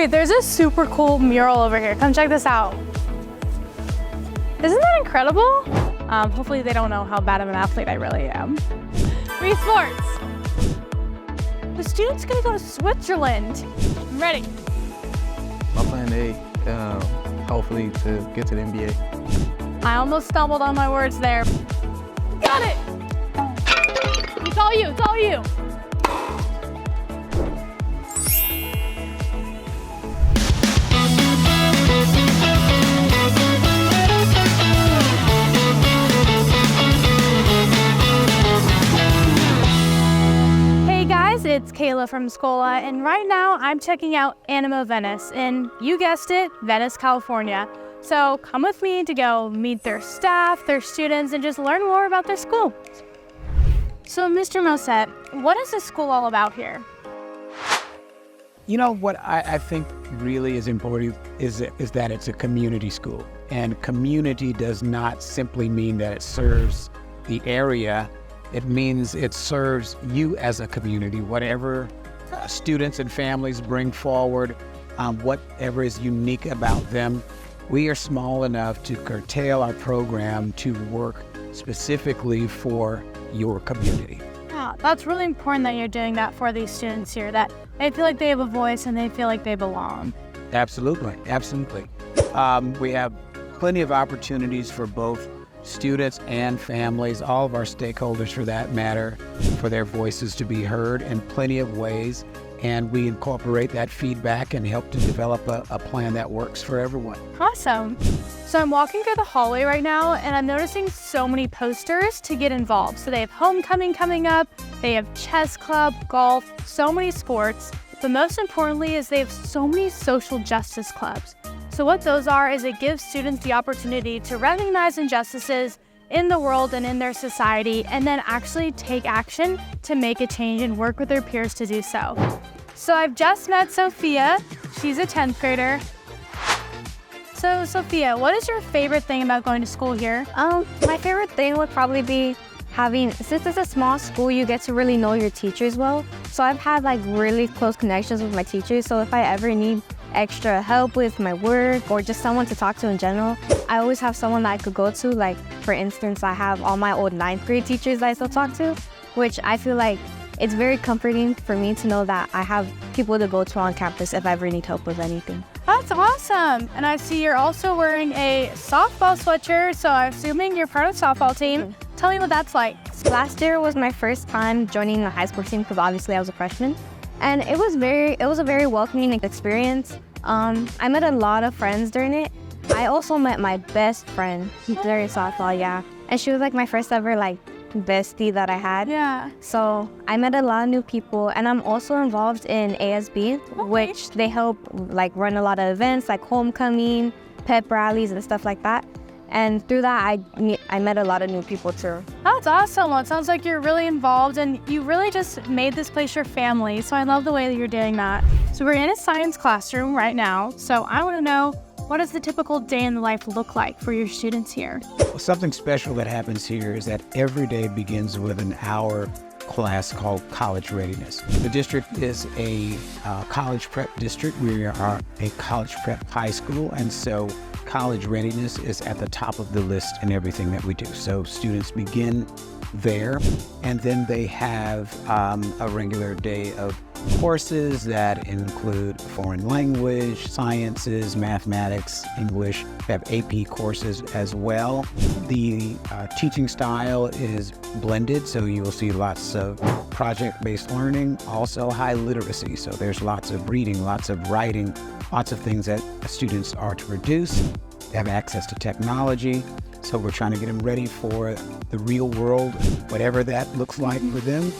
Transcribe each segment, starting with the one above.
Wait, there's a super cool mural over here. Come check this out. Isn't that incredible? Hopefully they don't know how bad of an athlete I really am. Wii Sports. The student's gonna go to Switzerland. I'm ready. My plan A, hopefully to get to the NBA. I almost stumbled on my words there. Got it! It's all you, it's all you. It's Kayla from Schola, and right now I'm checking out Ánimo Venice in, you guessed it, Venice, California. So come with me to go meet their staff, their students, and just learn more about their school. So Mr. Moset, what is this school all about here? You know, what I think really is important is that it's a community school. And community does not simply mean that it serves the area. It means it serves you as a community. Whatever students and families bring forward, whatever is unique about them, we are small enough to curtail our program to work specifically for your community. Yeah, that's really important that you're doing that for these students here, that they feel like they have a voice and they feel like they belong. Absolutely, absolutely. We have plenty of opportunities for both students and families, all of our stakeholders for that matter, for their voices to be heard in plenty of ways. And we incorporate that feedback and help to develop a plan that works for everyone. Awesome. So I'm walking through the hallway right now and I'm noticing so many posters to get involved. So they have homecoming coming up, they have chess club, golf, so many sports. But most importantly is they have so many social justice clubs. So what those are is it gives students the opportunity to recognize injustices in the world and in their society, and then actually take action to make a change and work with their peers to do so. So I've just met Sophia. She's a 10th grader. So Sophia, what is your favorite thing about going to school here? My favorite thing would probably be since it's a small school, you get to really know your teachers well. So I've had like really close connections with my teachers. So if I ever need extra help with my work or just someone to talk to in general, I always have someone that I could go to. Like, for instance, I have all my old 9th grade teachers that I still talk to, which I feel like it's very comforting for me to know that I have people to go to on campus if I ever need help with anything. That's awesome. And I see you're also wearing a softball sweatshirt, so I'm assuming you're part of the softball team. Tell me what that's like. Last year was my first time joining a high school team because obviously I was a freshman. And it was a very welcoming experience. I met a lot of friends during it. I also met my best friend during softball, yeah. And she was like my first ever bestie that I had. Yeah. So I met a lot of new people, and I'm also involved in ASB, which they help run a lot of events like homecoming, pep rallies, and stuff like that. And through that, I met a lot of new people too. That's awesome. Well, it sounds like you're really involved and you really just made this place your family. So I love the way that you're doing that. So we're in a science classroom right now. So I want to know, what does the typical day in the life look like for your students here? Something special that happens here is that every day begins with an hour class called College Readiness. The district is a college prep district. We are a college prep high school, and so college readiness is at the top of the list in everything that we do. So students begin there, and then they have a regular day of courses that include foreign language, sciences, mathematics, English. We have AP courses as well. The teaching style is blended, so you will see lots of project-based learning, also high literacy. So there's lots of reading, lots of writing, lots of things that students are to produce. They have access to technology, so we're trying to get them ready for the real world, whatever that looks like for them.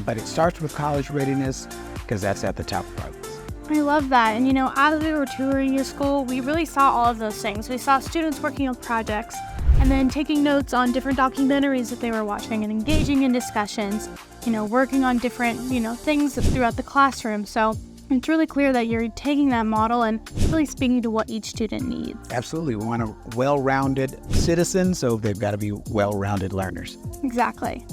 But it starts with college readiness because that's at the top of our list. I love that. And as we were touring your school, we really saw all of those things. We saw students working on projects and then taking notes on different documentaries that they were watching and engaging in discussions, working on different, things throughout the classroom. So it's really clear that you're taking that model and really speaking to what each student needs. Absolutely. We want a well-rounded citizen, so they've got to be well-rounded learners. Exactly.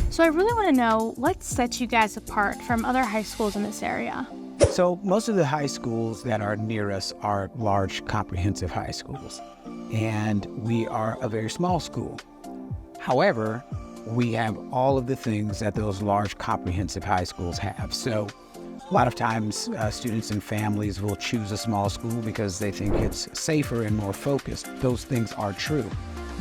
So I really want to know what sets you guys apart from other high schools in this area. So most of the high schools that are near us are large, comprehensive high schools, and we are a very small school. However, we have all of the things that those large, comprehensive high schools have. So a lot of times students and families will choose a small school because they think it's safer and more focused. Those things are true,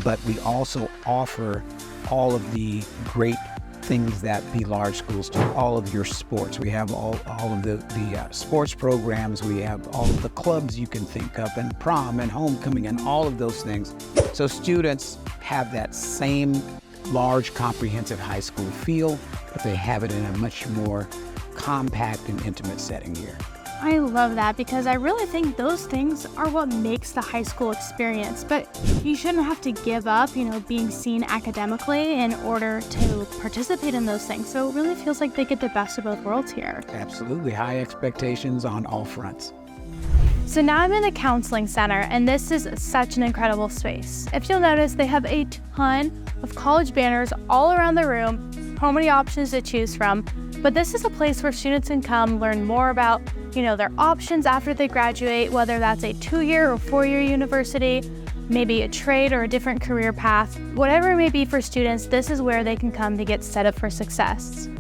but we also offer all of the great things that the large schools do, all of your sports. We have all of the sports programs. We have all of the clubs you can think of, and prom and homecoming and all of those things. So students have that same large, comprehensive high school feel, but they have it in a much more compact and intimate setting here. I love that because I really think those things are what makes the high school experience. But you shouldn't have to give up, being seen academically in order to participate in those things. So it really feels like they get the best of both worlds here. Absolutely. High expectations on all fronts. So now I'm in the counseling center, and this is such an incredible space. If you'll notice, they have a ton of college banners all around the room, so many options to choose from. But this is a place where students can come learn more about, their options after they graduate, whether that's a 2-year or 4-year university, maybe a trade or a different career path. Whatever it may be for students, this is where they can come to get set up for success.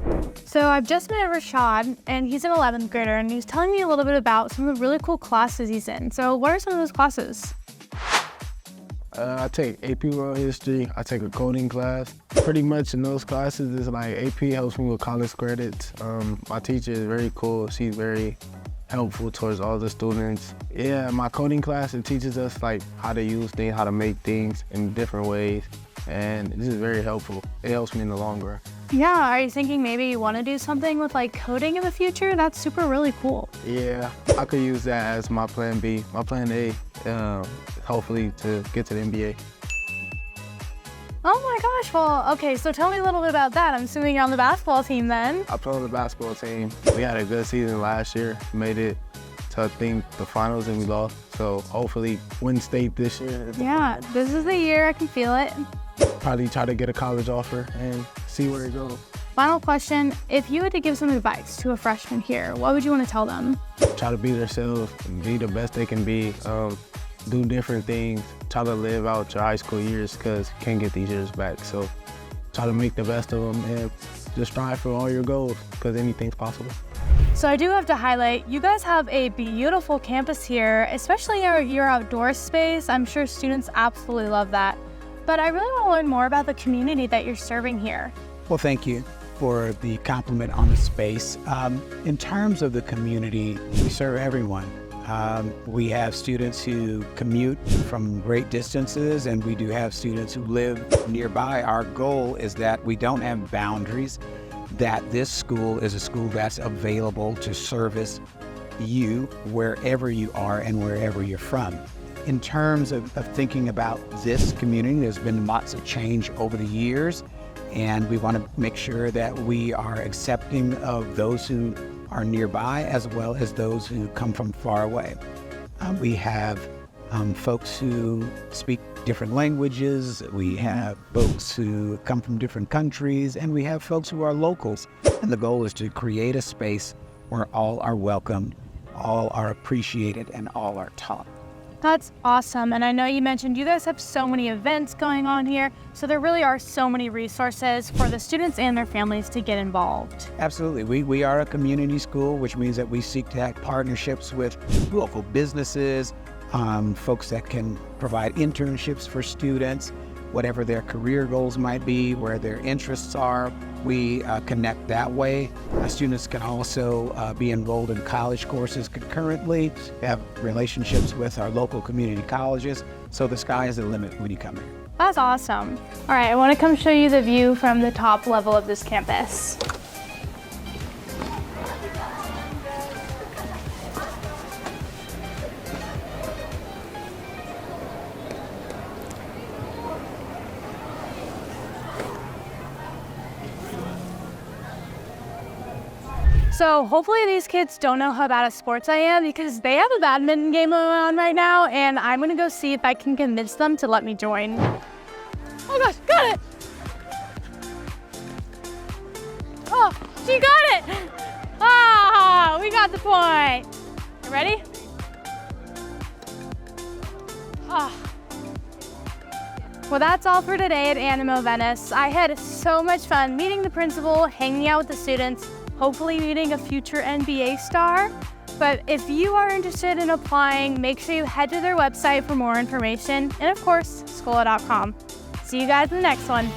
So I've just met Rashad, and he's an 11th grader, and he's telling me a little bit about some of the really cool classes he's in. So what are some of those classes? I take AP World History. I take a coding class. Pretty much in those classes, it's like AP helps me with college credits. My teacher is very cool. She's very helpful towards all the students. Yeah, my coding class, it teaches us like how to use things, how to make things in different ways. And this is very helpful. It helps me in the long run. Yeah, are you thinking maybe you want to do something with like coding in the future? That's super really cool. Yeah, I could use that as my plan B. My plan A, hopefully to get to the NBA. Oh my gosh, well, okay, so tell me a little bit about that. I'm assuming you're on the basketball team then. I played on the basketball team. We had a good season last year. Made it to, I think, the finals and we lost. So hopefully win state this year. Yeah, this is the year, I can feel it. Probably try to get a college offer and see where it goes. Final question, if you had to give some advice to a freshman here, what would you want to tell them? Try to be themselves, be the best they can be, do different things, try to live out your high school years because you can't get these years back. So try to make the best of them and just strive for all your goals because anything's possible. So I do have to highlight, you guys have a beautiful campus here, especially your outdoor space. I'm sure students absolutely love that. But I really want to learn more about the community that you're serving here. Well, thank you for the compliment on the space. In terms of the community, we serve everyone. We have students who commute from great distances, and we do have students who live nearby. Our goal is that we don't have boundaries, that this school is a school that's available to service you wherever you are and wherever you're from. In terms of thinking about this community, there's been lots of change over the years, and we want to make sure that we are accepting of those who are nearby as well as those who come from far away. We have folks who speak different languages, we have folks who come from different countries, and we have folks who are locals. And the goal is to create a space where all are welcomed, all are appreciated, and all are taught. That's awesome. And I know you mentioned you guys have so many events going on here, so there really are so many resources for the students and their families to get involved. Absolutely. We are a community school, which means that we seek to have partnerships with local businesses, folks that can provide internships for students, whatever their career goals might be, where their interests are. We connect that way. Students can also be enrolled in college courses concurrently, have relationships with our local community colleges, so the sky is the limit when you come here. That's awesome. All right, I want to come show you the view from the top level of this campus. So hopefully these kids don't know how bad at sports I am because they have a badminton game going on right now, and I'm gonna go see if I can convince them to let me join. Oh gosh, got it! Oh, she got it! Ah! Ah, we got the point. You ready? Ah. Well, that's all for today at Animo Venice. I had so much fun meeting the principal, hanging out with the students, hopefully meeting a future NBA star. But if you are interested in applying, make sure you head to their website for more information, and of course, Schola.com. See you guys in the next one.